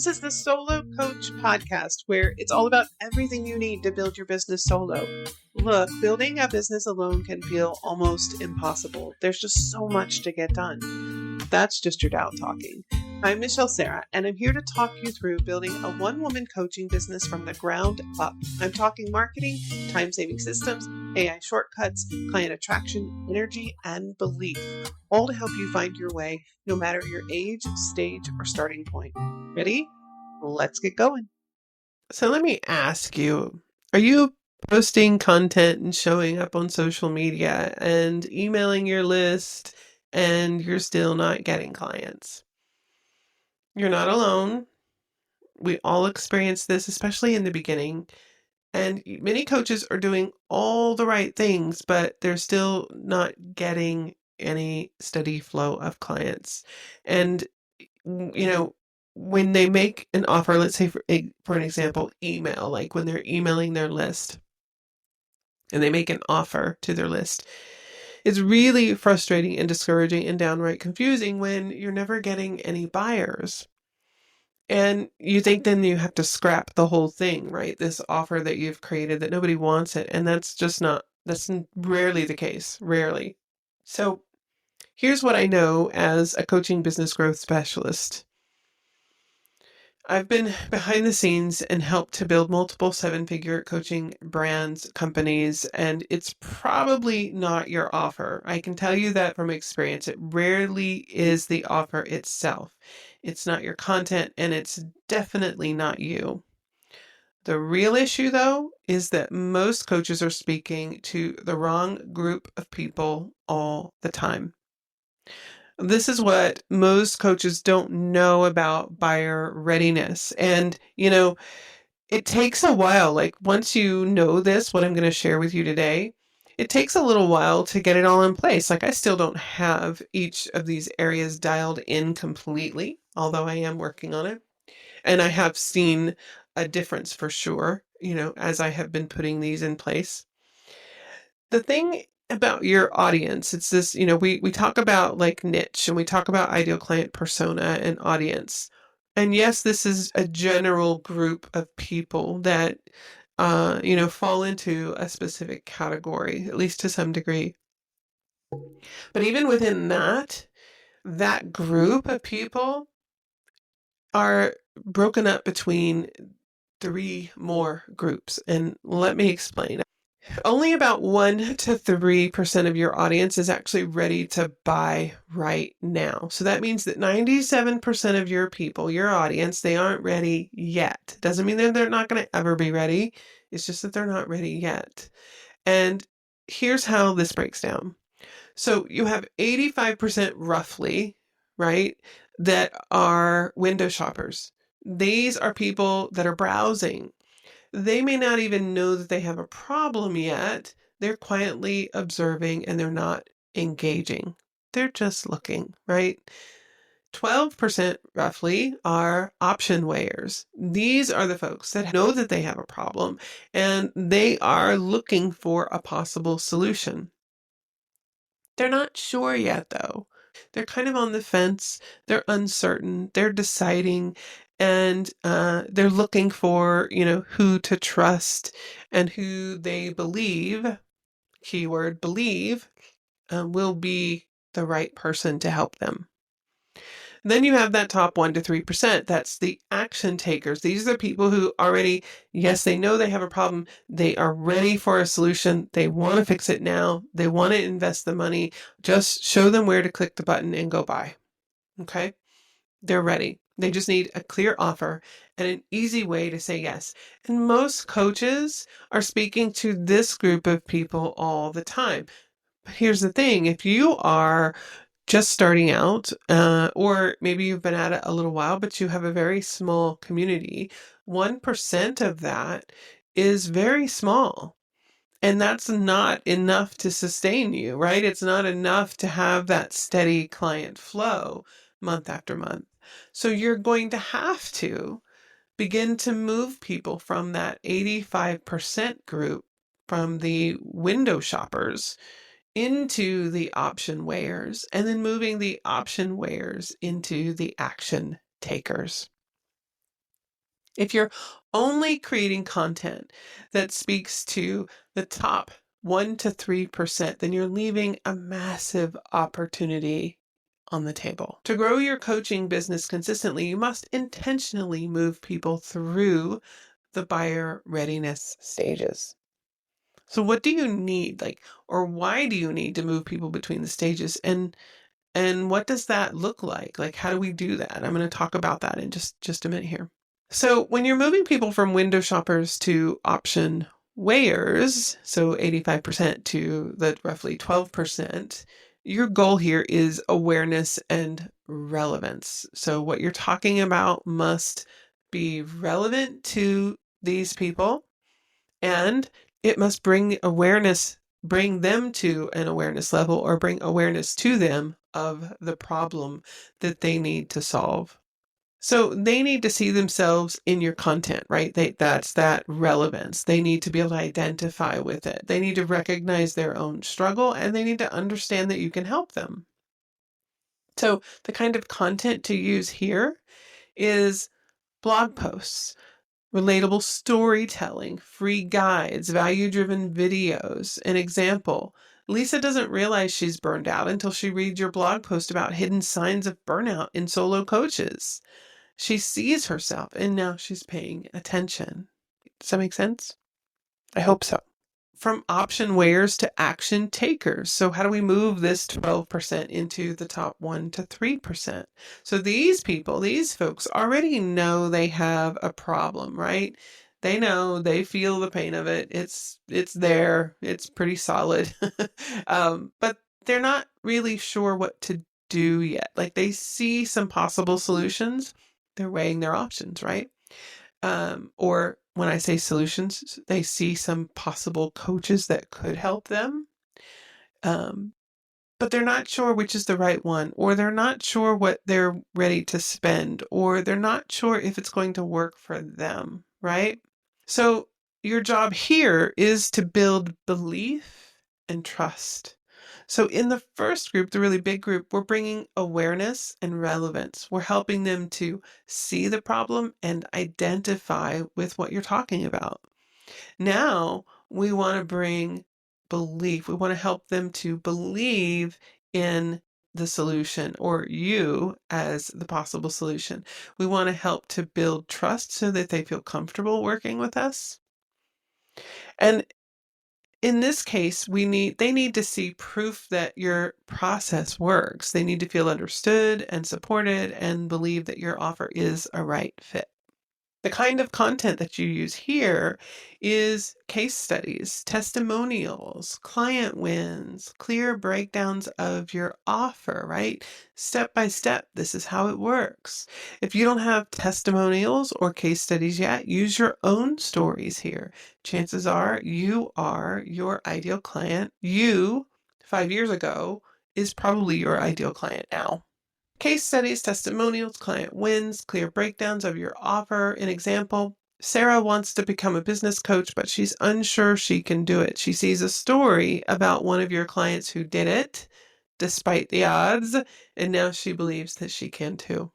This is the Solo Coach podcast, where it's all about everything you need to build your business solo. Look, building a business alone can feel almost impossible. There's just so much to get done. That's just your doubt talking. I'm Michelle Sarah, and I'm here to talk you through building a one-woman coaching business from the ground up. I'm talking marketing, time-saving systems, AI shortcuts, client attraction, energy, and belief, all to help you find your way, no matter your age, stage, or starting point. Ready? Let's get going. So let me ask you, are you posting content and showing up on social media and emailing your list and you're still not getting clients? You're not alone. We all experience this, especially in the beginning. And many coaches are doing all the right things, but they're still not getting any steady flow of clients. And, when they make an offer, let's say for an example, email, like when they're emailing their list and they make an offer to their list, it's really frustrating and discouraging and downright confusing when you're never getting any buyers. And you think then you have to scrap the whole thing, right? This offer that you've created that nobody wants it. And that's rarely the case, rarely. So here's what I know as a coaching business growth specialist. I've been behind the scenes and helped to build multiple seven-figure coaching brands, companies, and it's probably not your offer. I can tell you that from experience. It rarely is the offer itself. It's not your content, and it's definitely not you. The real issue, though, is that most coaches are speaking to the wrong group of people all the time. This is what most coaches don't know about buyer readiness. And, it takes a while. Like once you know this, what I'm going to share with you today, it takes a little while to get it all in place. Like I still don't have each of these areas dialed in completely, although I am working on it. And I have seen a difference for sure, as I have been putting these in place. The thing about your audience, it's this, we talk about like niche and we talk about ideal client persona and audience. And yes, this is a general group of people that, fall into a specific category, at least to some degree. But even within that group of people are broken up between 3 more groups. And let me explain. Only about 1 to 3% of your audience is actually ready to buy right now. So that means that 97% of your people, your audience, they aren't ready yet. Doesn't mean that they're not going to ever be ready. It's just that they're not ready yet. And here's how this breaks down. So you have 85% roughly, right, that are window shoppers. These are people that are browsing. They may not even know that they have a problem yet. They're quietly observing and they're not engaging. They're just looking, right? 12% roughly are option weighers. These are the folks that know that they have a problem and they are looking for a possible solution. They're not sure yet though. They're kind of on the fence. They're uncertain. They're deciding. And they're looking for, who to trust and who they believe, keyword believe, will be the right person to help them. Then you have that top 1 to 3%. That's the action takers. These are people who already, yes, they know they have a problem. They are ready for a solution. They want to fix it now. They want to invest the money. Just show them where to click the button and go buy. Okay? They're ready. They just need a clear offer and an easy way to say yes. And most coaches are speaking to this group of people all the time. But here's the thing. If you are just starting out, or maybe you've been at it a little while, but you have a very small community, 1% of that is very small. And that's not enough to sustain you, right? It's not enough to have that steady client flow month after month. So you're going to have to begin to move people from that 85% group, from the window shoppers, into the option weighers, and then moving the option weighers into the action takers. If you're only creating content that speaks to the top 1 to 3%, then you're leaving a massive opportunity on the table. To grow your coaching business consistently, you must intentionally move people through the buyer readiness stages. So what do you need, or why do you need to move people between the stages? And what does that look like? How do we do that? I'm going to talk about that in just a minute here. So when you're moving people from window shoppers to option weighers, so 85% to the roughly 12%, your goal here is awareness and relevance. So what you're talking about must be relevant to these people, and it must bring them to an awareness level, or bring awareness to them of the problem that they need to solve. So they need to see themselves in your content, right? That's that relevance. They need to be able to identify with it. They need to recognize their own struggle, and they need to understand that you can help them. So the kind of content to use here is blog posts, relatable storytelling, free guides, value-driven videos. An example: Lisa doesn't realize she's burned out until she reads your blog post about hidden signs of burnout in solo coaches. She sees herself, and now she's paying attention. Does that make sense? I hope so. From option weighers to action takers. So how do we move this 12% into the top 1 to 3%? So these folks already know they have a problem, right? They know, they feel the pain of it. It's there. It's pretty solid. But they're not really sure what to do yet. They see some possible solutions. They're weighing their options, right? Or when I say solutions, they see some possible coaches that could help them. But they're not sure which is the right one, or they're not sure what they're ready to spend, or they're not sure if it's going to work for them, right? So your job here is to build belief and trust. So in the first group, the really big group, we're bringing awareness and relevance. We're helping them to see the problem and identify with what you're talking about. Now we want to bring belief. We want to help them to believe in the solution, or you as the possible solution. We want to help to build trust so that they feel comfortable working with us. And in this case, they need to see proof that your process works. They need to feel understood and supported and believe that your offer is a right fit. The kind of content that you use here is case studies, testimonials, client wins, clear breakdowns of your offer, right? Step by step, this is how it works. If you don't have testimonials or case studies yet, use your own stories here. Chances are you are your ideal client. You, 5 years ago, is probably your ideal client now. Case studies, testimonials, client wins, clear breakdowns of your offer. An example: Sarah wants to become a business coach, but she's unsure she can do it. She sees a story about one of your clients who did it, despite the odds, and now she believes that she can too.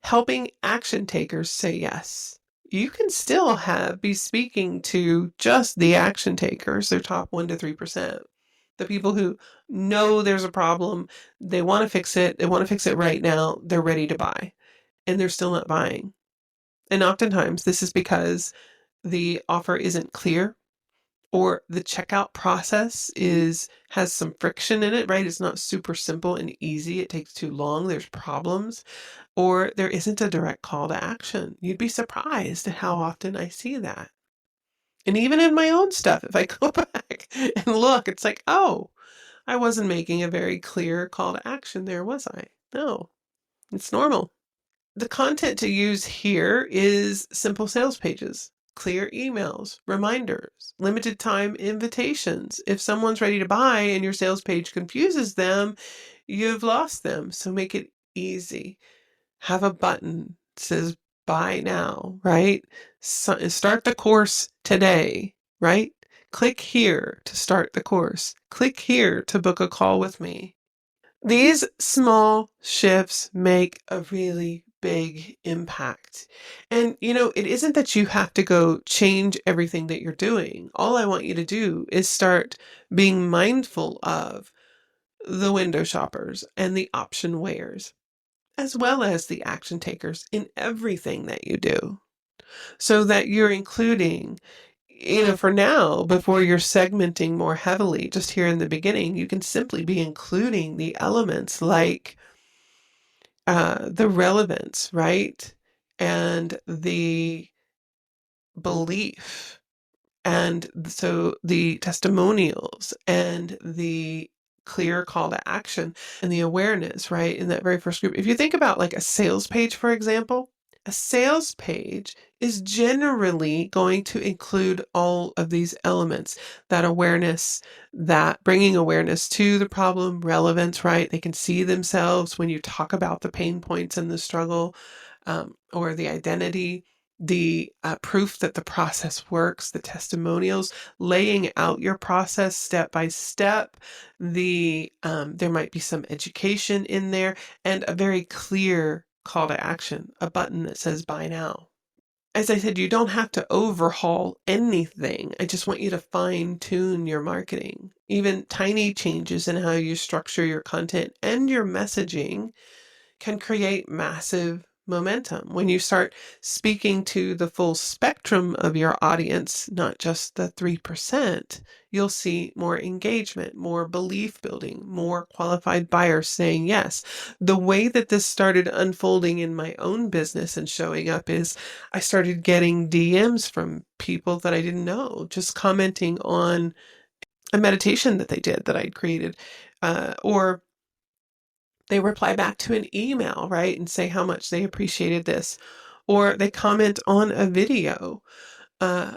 Helping action takers say yes. You can still be speaking to just the action takers, their top 1 to 3%. The people who know there's a problem, they want to fix it right now, they're ready to buy, and they're still not buying. And oftentimes this is because the offer isn't clear, or the checkout process has some friction in it, right? It's not super simple and easy. It takes too long. There's problems, or there isn't a direct call to action. You'd be surprised at how often I see that. And even in my own stuff, if I go back and look, it's like, oh, I wasn't making a very clear call to action there, was I? No, it's normal. The content to use here is simple sales pages, clear emails, reminders, limited time invitations. If someone's ready to buy and your sales page confuses them, you've lost them. So make it easy. Have a button that says buy now, right? Start the course today, right? Click here to start the course. Click here to book a call with me. These small shifts make a really big impact. And, it isn't that you have to go change everything that you're doing. All I want you to do is start being mindful of the window shoppers and the option weighers, as well as the action takers in everything that you do, so that you're including, for now, before you're segmenting more heavily, just here in the beginning, you can simply be including the elements like the relevance, right? And the belief. And so the testimonials and the clear call to action and the awareness, right? In that very first group. If you think about like a sales page, for example, a sales page is generally going to include all of these elements, that awareness, that bringing awareness to the problem, relevance, right? They can see themselves when you talk about the pain points and the struggle, or the identity, the proof that the process works, the testimonials, laying out your process step by step. There might be some education in there and a very clear call to action, a button that says buy now. As I said, you don't have to overhaul anything. I just want you to fine tune your marketing. Even tiny changes in how you structure your content and your messaging can create massive momentum. When you start speaking to the full spectrum of your audience, not just the 3%, you'll see more engagement, more belief building, more qualified buyers saying yes. The way that this started unfolding in my own business and showing up is I started getting DMs from people that I didn't know, just commenting on a meditation that they did that I'd created, or they reply back to an email, right, and say how much they appreciated this, or they comment on a video,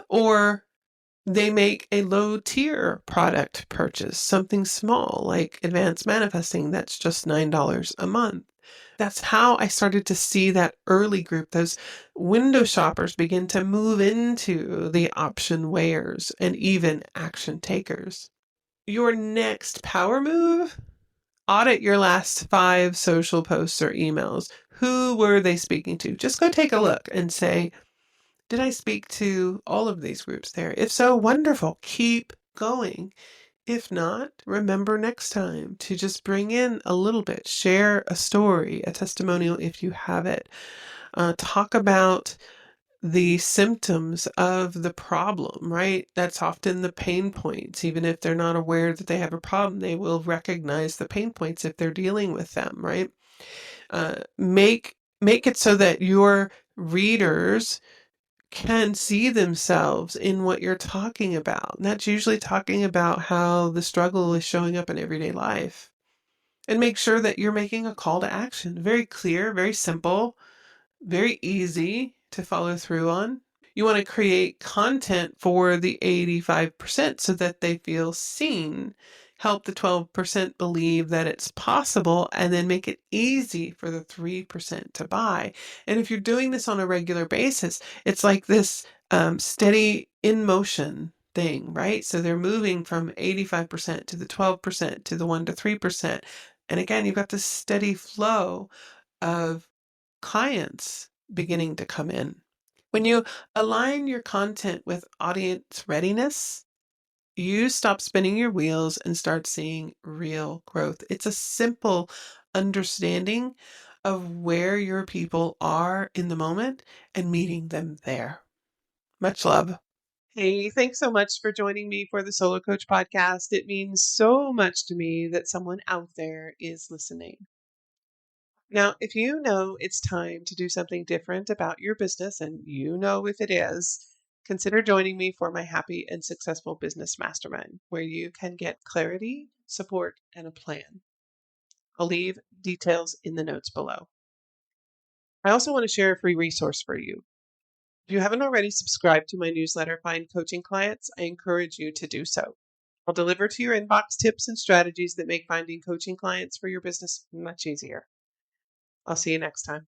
or they make a low tier product purchase, something small like advanced manifesting that's just $9 a month. That's how I started to see that early group, those window shoppers, begin to move into the option weighers and even action takers. Your next power move: audit your last 5 social posts or emails. Who were they speaking to? Just go take a look and say, did I speak to all of these groups there? If so, wonderful. Keep going. If not, remember next time to just bring in a little bit. Share a story, a testimonial if you have it. Talk about the symptoms of the problem, right? That's often the pain points. Even if they're not aware that they have a problem, they will recognize the pain points if they're dealing with them, right? Make it so that your readers can see themselves in what you're talking about. And that's usually talking about how the struggle is showing up in everyday life. And make sure that you're making a call to action. Very clear, very simple, very easy to follow through on. You want to create content for the 85% so that they feel seen. Help the 12% believe that it's possible, and then make it easy for the 3% to buy. And if you're doing this on a regular basis, it's like this steady in motion thing, right? So they're moving from 85% to the 12% to the 1 to 3%. And again, you've got this steady flow of clients beginning to come in. When you align your content with audience readiness, you stop spinning your wheels and start seeing real growth. It's a simple understanding of where your people are in the moment and meeting them there. Much love. Hey, thanks so much for joining me for the Solo Coach podcast. It means so much to me that someone out there is listening. Now, if you know it's time to do something different about your business, and you know if it is, consider joining me for my Happy and Successful Business Mastermind, where you can get clarity, support, and a plan. I'll leave details in the notes below. I also want to share a free resource for you. If you haven't already subscribed to my newsletter, Find Coaching Clients, I encourage you to do so. I'll deliver to your inbox tips and strategies that make finding coaching clients for your business much easier. I'll see you next time.